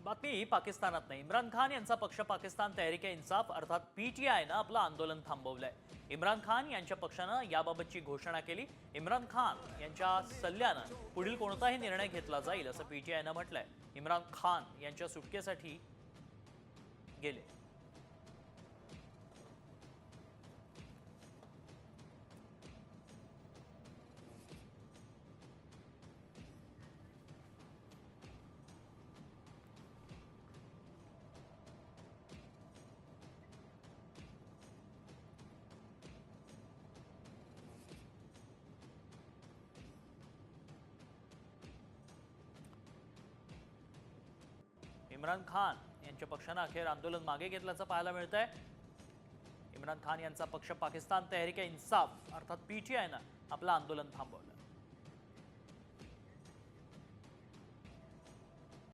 बातमी पाकिस्तानात नाही. इम्रान खान यांचा पक्ष पाकिस्तान तहरीक-ए-इन्साफ अर्थात पीटीआयनं आपलं आंदोलन थांबवलंय. इम्रान खान यांच्या पक्षानं याबाबतची घोषणा केली. इम्रान खान यांच्या सल्ल्यानं पुढील कोणताही निर्णय घेतला जाईल असं पीटीआयनं म्हटलंय. इम्रान खान यांच्या सुटकेसाठी गेले. इम्रान खान यांच्या पक्षानं अखेर आंदोलन मागे घेतल्याचं पाहायला मिळतंय. इम्रान खान यांचा पक्ष पाकिस्तान तहरीक-ए-इन्साफ अर्थात पीटीआयनं आपलं आंदोलन थांबवलं.